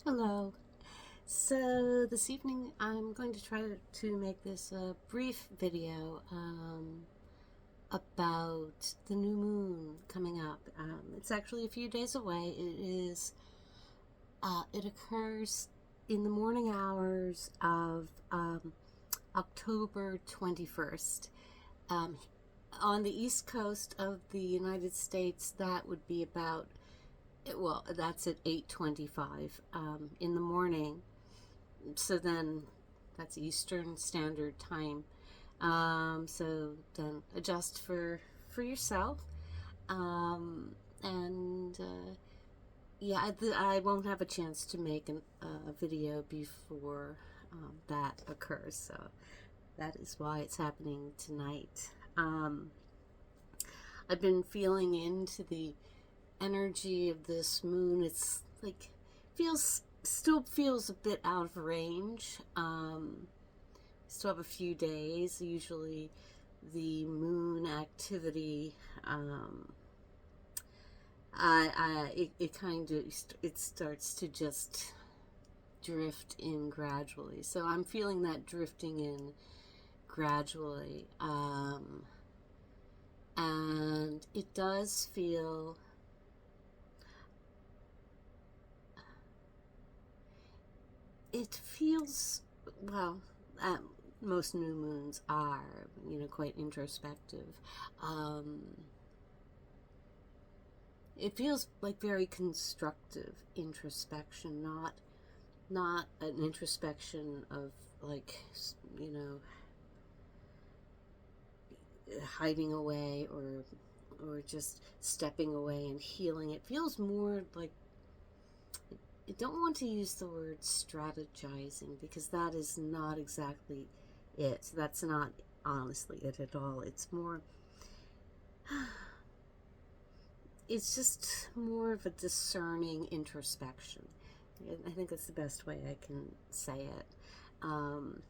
Hello. So this evening I'm going to try to make this a brief video about the new moon coming up. It's actually a few days away. It occurs in the morning hours of October 21st. Um, on the east coast of the United States, that would be about, well, that's at 8:25 in the morning. So then that's Eastern Standard Time. So then adjust for yourself. And yeah, I won't have a chance to make a video before that occurs. So that is why it's happening tonight. I've been feeling into the energy of this moon. It's like still feels a bit out of range. Still have a few days. Usually, the moon activity, it kind of it starts to just drift in gradually. So I'm feeling that drifting in gradually, and it does feel. It feels well. Most new moons are, quite introspective. Um, it feels like very constructive introspection, not an introspection of like you know hiding away or just stepping away and healing. It feels more like, I don't want to use the word strategizing because that is not exactly it. That's not honestly it at all. It's just more of a discerning introspection. I think that's the best way I can say it. Um,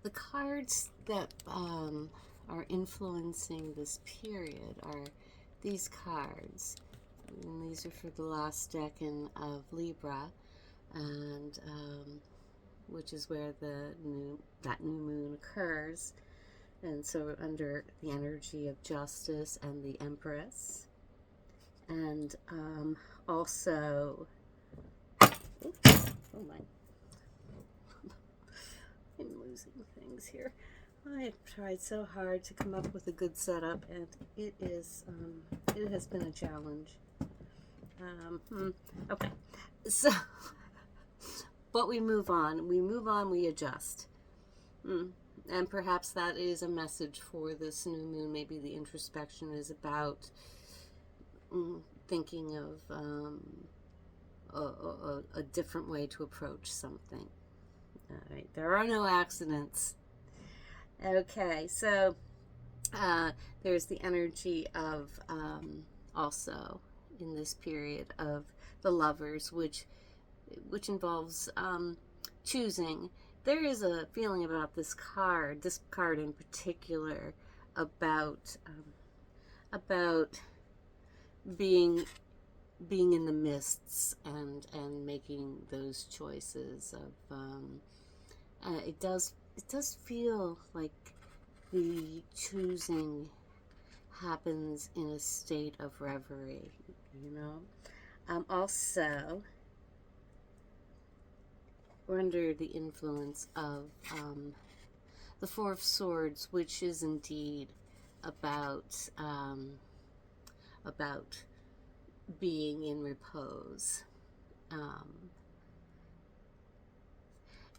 the cards that are influencing this period are these cards. And these are for the last decan of Libra, and which is where that new moon occurs. And so under the energy of justice and the Empress, and also, oops, oh my, I'm losing things here. I've tried so hard to come up with a good setup, and it has been a challenge. Okay, so, but we move on. We adjust. And perhaps that is a message for this new moon. Maybe the introspection is about thinking of a different way to approach something. All right, there are no accidents. Okay, so there's the energy of also in this period of the lovers, which involves choosing. There is a feeling about this card in particular, about being in the mists and making those choices of it does feel like the choosing happens in a state of reverie, you know. Also, we're under the influence of the Four of Swords, which is indeed about being in repose.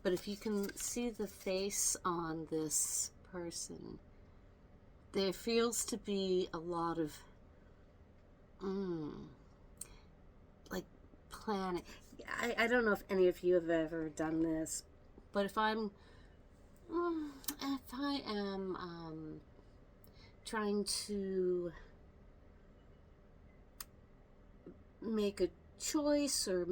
But if you can see the face on this person, there feels to be a lot of like planning. I don't know if any of you have ever done this, but if I am trying to make a choice or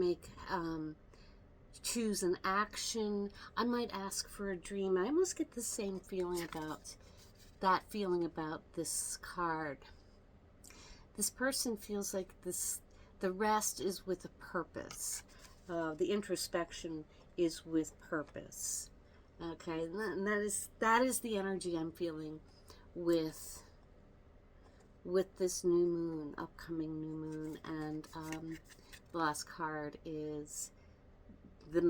choose an action, I might ask for a dream. I almost get the same feeling about this card. This person feels like the rest is with a purpose. the introspection is with purpose. Okay, and that is the energy I'm feeling with this new moon, upcoming new moon. And the last card is the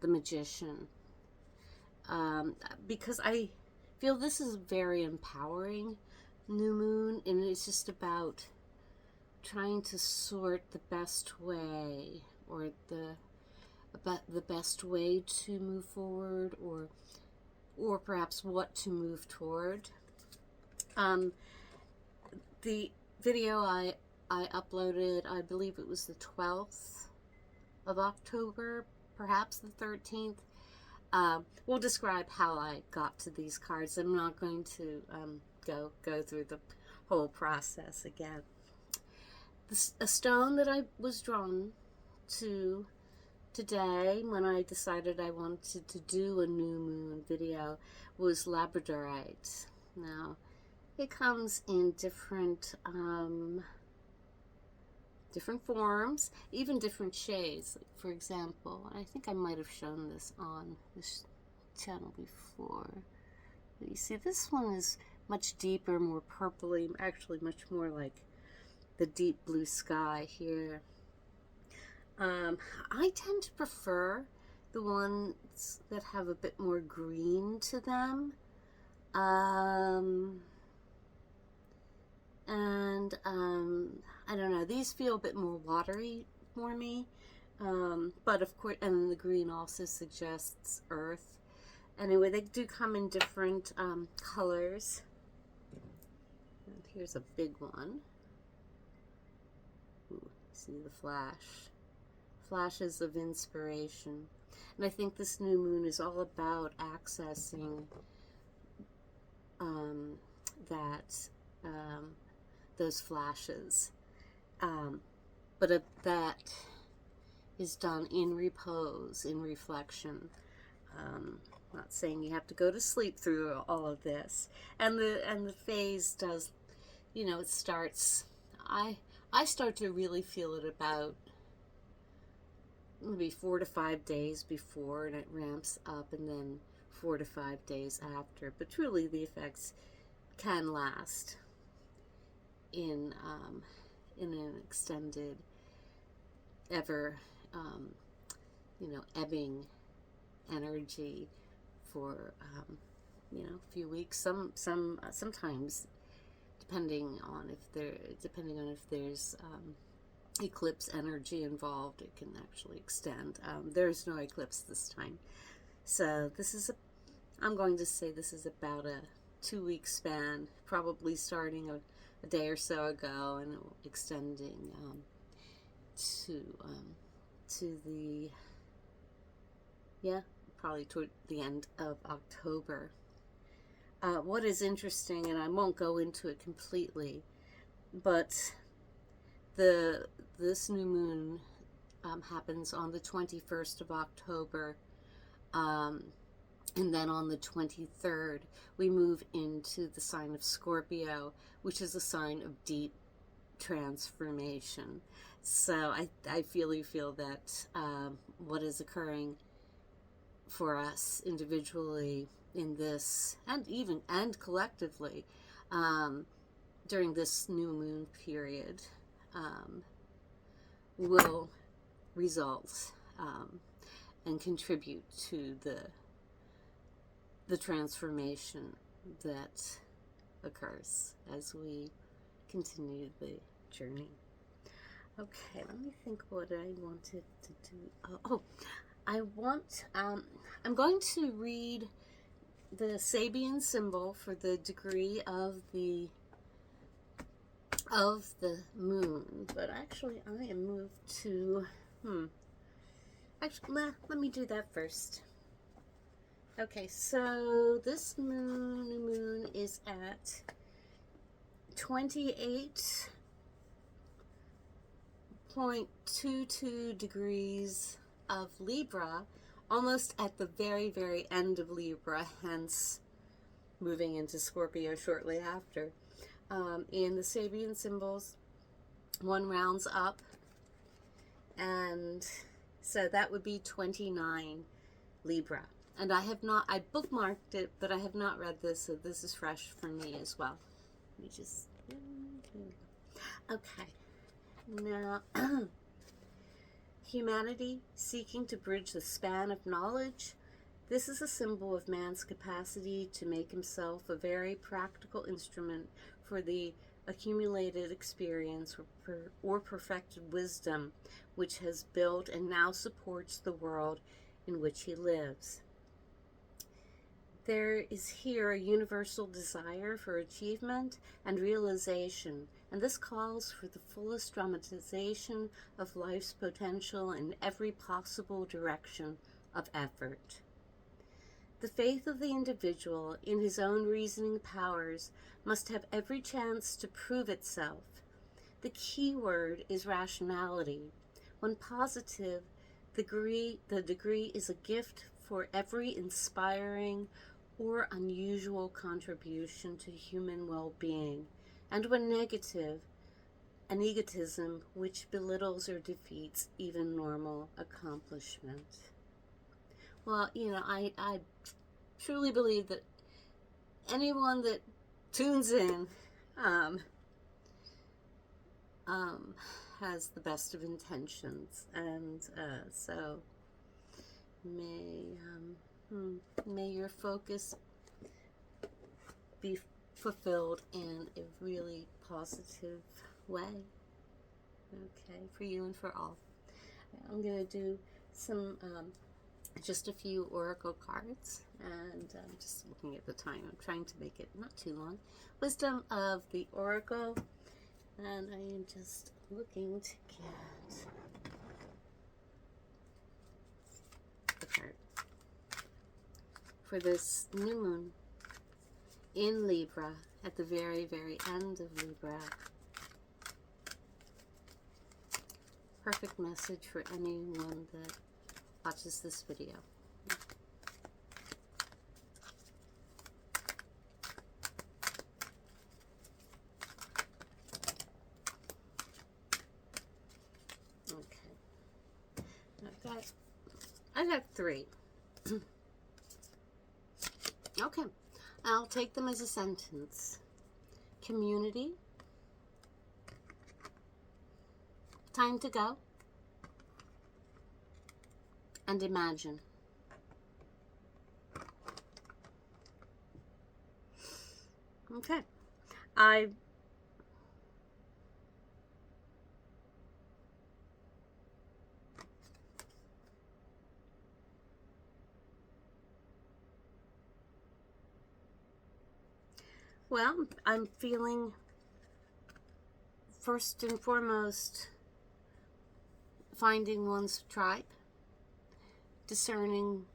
Magician, because I feel this is a very empowering new moon, and it's just about trying to sort the best way, or the best way to move forward, or perhaps what to move toward. The video I uploaded, I believe it was the 12th of October, perhaps the 13th, will describe how I got to these cards. I'm not going to go through the whole process again. A stone that I was drawn to today when I decided I wanted to do a new moon video was labradorite. Now, it comes in different forms, even different shades. Like, for example, I think I might have shown this on this channel before. But you see, this one is much deeper, more purpley, actually much more like the deep blue sky here. I tend to prefer the ones that have a bit more green to them. I don't know, these feel a bit more watery for me. But of course, and the green also suggests earth. Anyway, they do come in different colors. And here's a big one. Ooh, see the flashes of inspiration. And I think this new moon is all about accessing those flashes. But that is done in repose, in reflection. Not saying you have to go to sleep through all of this. And the phase does, it starts, I start to really feel it about maybe 4 to 5 days before, and it ramps up, and then 4 to 5 days after. But truly, the effects can last in an extended, ever, ebbing energy for a few weeks. Sometimes, depending on if there's eclipse energy involved, it can actually extend. There's no eclipse this time, so I'm going to say this is about a 2-week span, probably starting a day or so ago, and extending probably toward the end of October. What is interesting, and I won't go into it completely, but this new moon happens on the 21st of October, and then on the 23rd we move into the sign of Scorpio, which is a sign of deep transformation. So I really feel that what is occurring for us individually in this, and collectively, during this new moon period, will result and contribute to the transformation that occurs as we continue the journey. Okay, let me think what I wanted to do. I'm going to read the Sabian symbol for the degree of the moon, but actually I am moved to, let me do that first. Okay, so this new moon is at 28.22 degrees of Libra, almost at the very, very end of Libra, hence moving into Scorpio shortly after. In the Sabian symbols, one rounds up, and So that would be 29 Libra. And I bookmarked it, but I have not read this, so this is fresh for me as well. Let me just, okay. Now, humanity seeking to bridge the span of knowledge. This is a symbol of man's capacity to make himself a very practical instrument for the accumulated experience or perfected wisdom which has built and now supports the world in which he lives. There is here a universal desire for achievement and realization, and this calls for the fullest dramatization of life's potential in every possible direction of effort. The faith of the individual in his own reasoning powers must have every chance to prove itself. The key word is rationality. When positive, the degree is a gift for every inspiring or unusual contribution to human well-being, and when negative, an egotism which belittles or defeats even normal accomplishment. Well, I truly believe that anyone that tunes in has the best of intentions, and so may your focus be fulfilled in a really positive way. Okay, for you and for all. I'm going to do some, just a few oracle cards, and I'm just looking at the time. I'm trying to make it not too long. Wisdom of the Oracle, and I am just looking to get the card for this new moon in Libra, at the very, very end of Libra. Perfect message for anyone that watches this video. Okay. I've got 3. Okay, I'll take them as a sentence. Community. Time to go. And imagine. Okay. Well, I'm feeling, first and foremost, finding one's tribe, discerning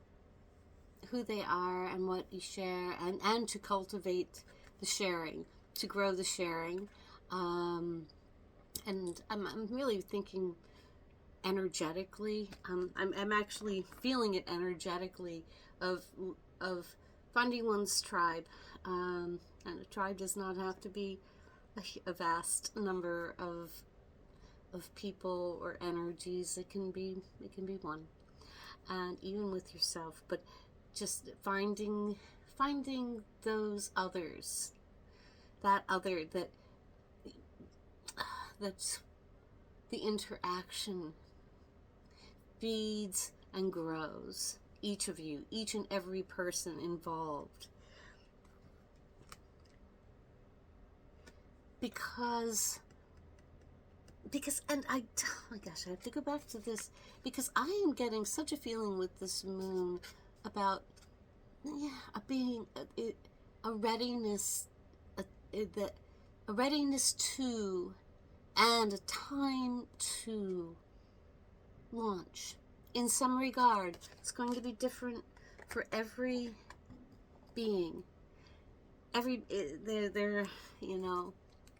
who they are and what you share, and to cultivate the sharing, to grow the sharing. And I'm really thinking energetically. I'm actually feeling it energetically of finding one's tribe. And a tribe does not have to be a vast number of people or energies. It can be one, and even with yourself. But just finding those others, that other that's the interaction feeds and grows each of you, each and every person involved. Because and oh my gosh, I have to go back to this, because I am getting such a feeling with this moon about being a readiness, a readiness to, and a time to launch. In some regard, it's going to be different for every being. They're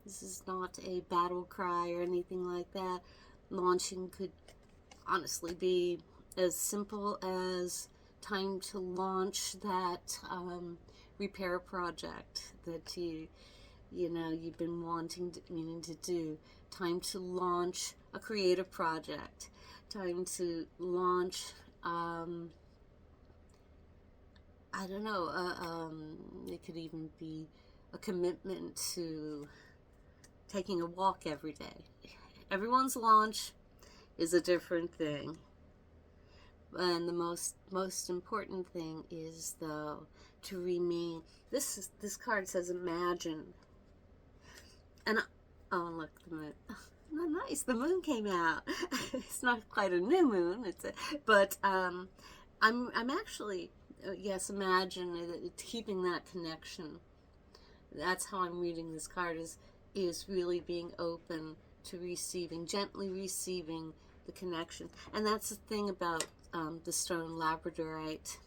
this is not a battle cry or anything like that. Launching could honestly be as simple as time to launch that repair project that you've been meaning to do. Time to launch a creative project, time to launch, I don't know, it could even be a commitment to taking a walk every day. Everyone's launch is a different thing. And the most important thing is, though, to remain. This card says imagine. And oh, look, the moon. Oh, nice, the moon came out. It's not quite a new moon, but I'm actually, yes, imagine keeping that connection. That's how I'm reading this card, is really being open to receiving, gently receiving the connection. And that's the thing about the stone labradorite.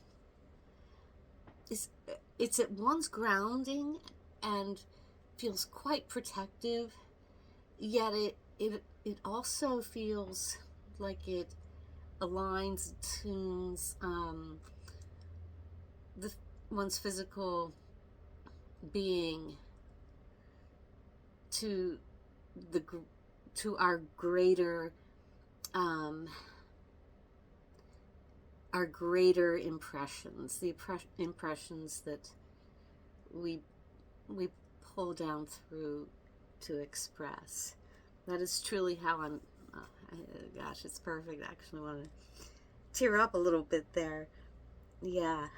It's at once grounding and feels quite protective, yet it also feels like it aligns, tunes one's physical being to our greater impressions, the impressions that we pull down through to express. That is truly how I'm. Gosh, it's perfect. I actually want to tear up a little bit there. Yeah,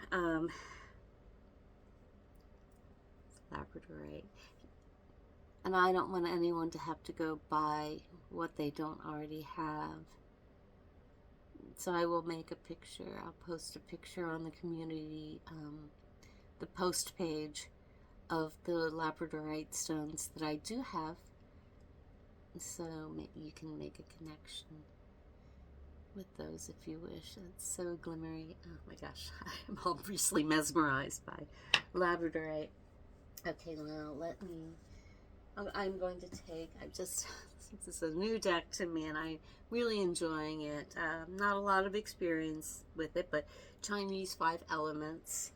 labradorite. And I don't want anyone to have to go buy what they don't already have. So I will make a picture. I'll post a picture on the community, the post page of the labradorite stones that I do have. So you can make a connection with those if you wish. It's so glimmery. Oh my gosh, I'm obviously mesmerized by labradorite. Okay, well, I'm going to take, since it's a new deck to me and I'm really enjoying it, not a lot of experience with it, but Chinese 5 elements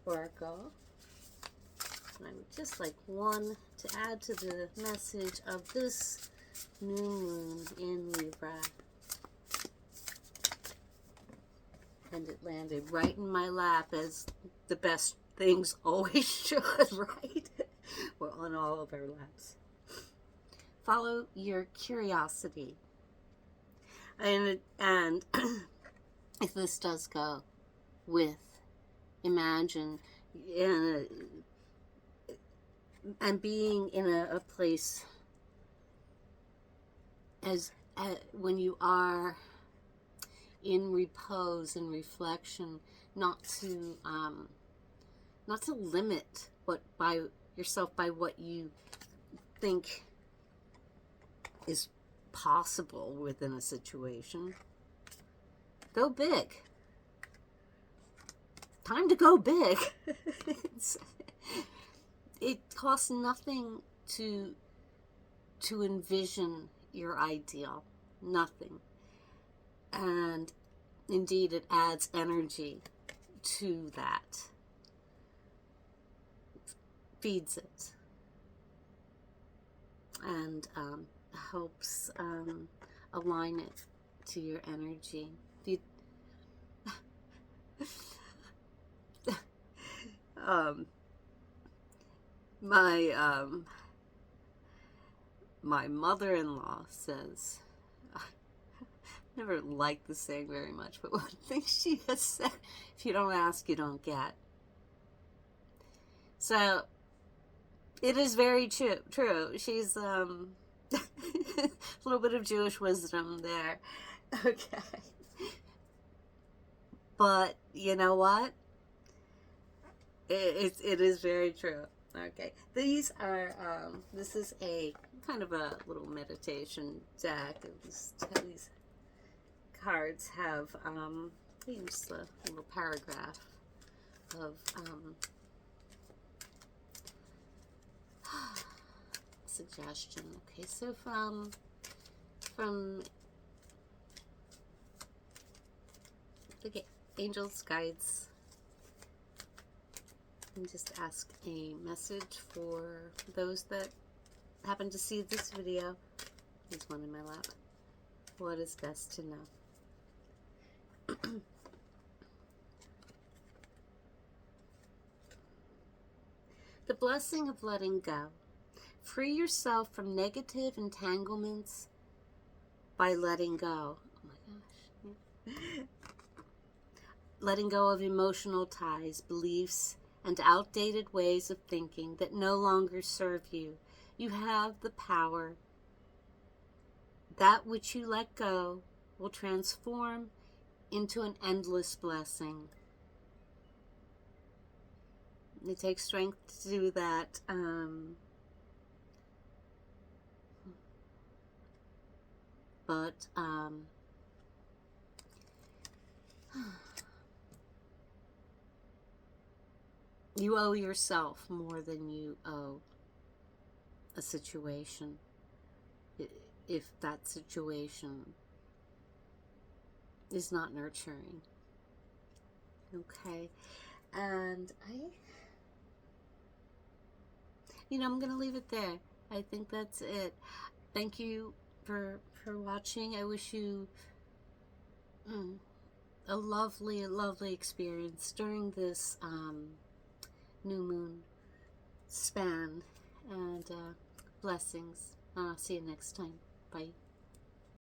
oracle. And I would just like one to add to the message of this new moon in Libra. And it landed right in my lap, as the best things always should, right? We're on all of our laps. Follow your curiosity. And if this does go with imagine, and being in a place when you are in repose and reflection, not to limit yourself by what you think is possible within a situation. Go big. Time to go big. It costs nothing to envision your ideal. Nothing. And indeed, it adds energy to that. Feeds it. And helps align it to your energy. My mother-in-law says, I never liked the saying very much, but one thing she has said, if you don't ask, you don't get. So it is very true. She's a little bit of Jewish wisdom there. Okay. But you know what? It is very true. Okay. These are, this is a kind of a little meditation deck. These cards have, just a little paragraph of, suggestion. Okay, so from the angels, guides, and just ask a message for those that happen to see this video. There's one in my lap. What is best to know? The blessing of letting go. Free yourself from negative entanglements by letting go. Oh my gosh. Letting go of emotional ties, beliefs, and outdated ways of thinking that no longer serve you. You have the power. That which you let go will transform into an endless blessing. It takes strength to do that. But you owe yourself more than you owe a situation, if that situation is not nurturing. Okay, and I'm going to leave it there. I think that's it. Thank you for watching. I wish you a lovely experience during this new moon span, and blessings. See you next time. Bye.